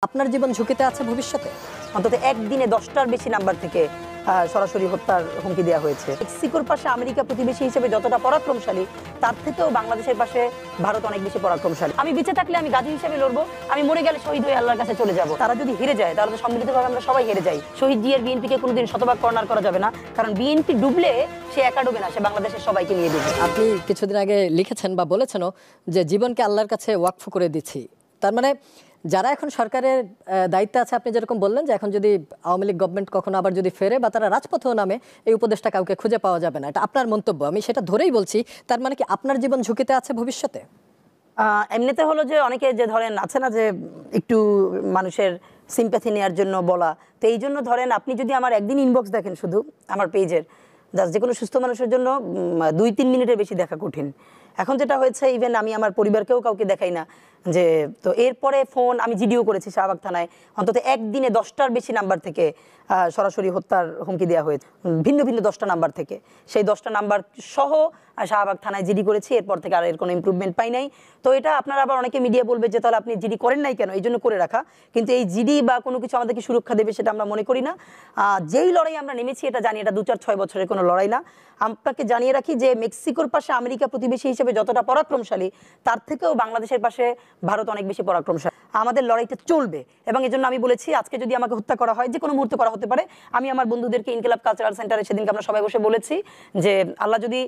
আপনার জীবন ঝুঁকিতে আছে ভবিষ্যতে? অন্তত একদিনে 10টার বেশি নাম্বার থেকে সরাসরি হত্যার হুমকি দেওয়া হয়েছে। মেক্সিকোর পাশে আমেরিকা প্রতিবেশী হিসেবে যতটা পরাক্রমশালী, তার থেকেও বাংলাদেশের পাশে ভারত অনেক বেশি পরাক্রমশালী। আমি বেঁচে থাকলে আমি গাজী হিসেবে লড়বো, আমি মরে গেলে শহীদ হয়ে আল্লাহর কাছে চলে যাব। তারা যদি হেরে যায় তাহলে তো সম্মিলিতভাবে আমরা সবাই হেরে যাই। শহীদ জিয়ার বিএনপিকে কোনোদিন শতভাগ কর্নার করা যাবে না, কারণ বিএনপি ডুবলে সে একা ডুবে না, সে বাংলাদেশের সবাইকে নিয়ে ডুবে। আপনি কিছুদিন আগে লিখেছেন বা বলেছেনও যে জীবনকে আল্লাহর কাছে ওয়াকফ করে দিচ্ছি। তার মানে যারা এখন সরকারের দায়িত্বে আছে, আপনি যেরকম বললেন যে এখন যদি আওয়ামী লীগ গভর্নমেন্ট কখনো আবার যদি ফেরে বা তারা রাজপথেও নামে, এই উপদেশটা কাউকে খুঁজে পাওয়া যাবে না। এটা আপনার মন্তব্য, আমি সেটা ধরেই বলছি। তার মানে কি আপনার জীবন ঝুঁকিতে আছে ভবিষ্যতে? এমনিতে হলো যে অনেকে যে ধরেন আছে না যে একটু মানুষের সিম্প্যাথি নেওয়ার জন্য বলা, তো এই জন্য ধরেন আপনি যদি আমার একদিন ইনবক্স দেখেন শুধু আমার পেজের, যে কোনো সুস্থ মানুষের জন্য 2-3 মিনিটের বেশি দেখা কঠিন। এখন যেটা হয়েছে, ইভেন আমি আমার পরিবারকেও কাউকে দেখাই না যে, তো এরপরে ফোন আমি জিডিও করেছি শাহবাগ থানায়, অন্তত একদিনে 10টার বেশি নাম্বার থেকে সরাসরি হত্যার হুমকি দেওয়া হয়েছে, ভিন্ন ভিন্ন 10টা নাম্বার থেকে। সেই 10টা নাম্বার সহ শাহবাগ থানায় জিডি করেছি, এরপর থেকে আর এর কোনো ইমপ্রুভমেন্ট পাই নাই। তো এটা আপনারা আবার অনেকে মিডিয়া বলবে যে তাহলে আপনি জিডি করেন নাই কেন, এই জন্য করে রাখা। কিন্তু এই জিডি বা কোনো কিছু আমাদেরকে সুরক্ষা দেবে সেটা আমরা মনে করি না। যেই লড়াই আমরা নেমেছি এটা জানি এটা 2-4-6 বছরের কোনো লড়াই না। আপনাকে জানিয়ে রাখি যে মেক্সিকোর পাশে আমেরিকা প্রতিবেশী হিসেবে যতটা পরাক্রমশালী, তার থেকেও বাংলাদেশের পাশে ভারত অনেক বেশি পরাক্রমশালী। আমাদের লড়াইটা চলবে, এবং এই জন্য আমি বলেছি আজকে যদি আমাকে হত্যা করা হয়, যে কোনো মুহূর্তে করা হতে পারে। আমি আমার বন্ধুদেরকে ইনকিলাব কালচারাল সেন্টারে সেদিনকে আমরা সবাই বসে বলেছি যে আল্লাহ যদি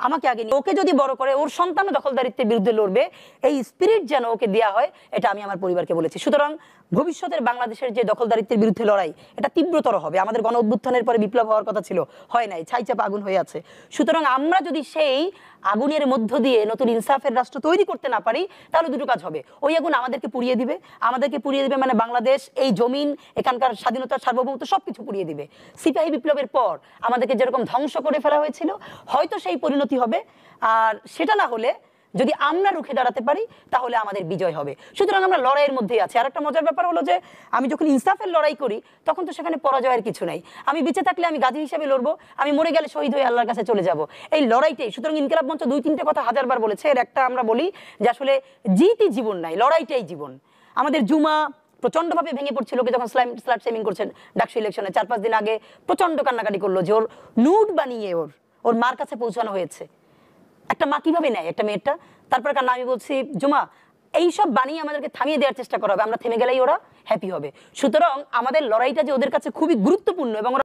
আমাকে আগে ওকে যদি বড় করে, ওর সন্তান দখলদারিত্বের বিরুদ্ধে লড়বে, এই স্পিরিট যেন ওকে দেওয়া হয়, এটা আমি আমার পরিবারকে বলেছি। সুতরাং ভবিষ্যতের বাংলাদেশের যে দখলদারিত্বের বিরুদ্ধে লড়াই, এটা তীব্রতর হবে। আমাদের গণ অভ্যুত্থানের পরে বিপ্লব হওয়ার কথা ছিল, হয় নাই, ছাইচাপা আগুন হয়ে আছে। সুতরাং আমরা যদি সেই আগুনের মধ্য দিয়ে নতুন ইনসাফের রাষ্ট্র তৈরি করতে না পারি, তাহলে দুটো কাজ হবে। ওই আগুন আমাদেরকে পুড়িয়ে দিবে, মানে বাংলাদেশ, এই জমিন, এখানকার স্বাধীনতা, সার্বভৌমত্ব সবকিছু পুড়িয়ে দিবে। সিপাহী বিপ্লবের পর আমাদেরকে যেরকম ধ্বংস করে ফেলা হয়েছিল, হয়তো সেই পরিণতি হবে। আর সেটা না হলে যদি আমরা রুখে দাঁড়াতে পারি, তাহলে আমাদের বিজয় হবে। সুতরাং আমরা লড়াইয়ের মধ্যেই আছি। আর একটা মজার ব্যাপার হলো যে আমি যখন ইনসাফের লড়াই করি, তখন তো সেখানে পরাজয়ের কিছু নাই। আমি বেঁচে থাকলে আমি গাজী হিসেবে লড়বো, আমি মরে গেলে শহীদ হয়ে আল্লাহর কাছে চলে যাব। এই লড়াইটাই। সুতরাং ইনকিলাব মঞ্চ 2-3টে কথা হাজারবার বলেছে। এর একটা আমরা বলি যে আসলে জিতই জীবন নাই, লড়াইটাই জীবন। আমাদের জুমা প্রচন্ডভাবে ভেঙে পড়ছিল যখন স্লাট শেমিং করছেন ডাকসু ইলেকশনে 4-5 দিন আগে। প্রচন্ড কান্নাকাটি করলো যে ওর নুড বানিয়ে ওর মার কাছে পৌঁছানো হয়েছে। একটা মা কিভাবে নেয় একটা মেয়েটা? তারপর কান্না। আমি বলছি জুমা, এইসব বানিয়ে আমাদেরকে থামিয়ে দেওয়ার চেষ্টা করা হবে, আমরা থেমে গেলেই ওরা হ্যাপি হবে। সুতরাং আমাদের লড়াইটা যে ওদের কাছে খুবই গুরুত্বপূর্ণ, এবং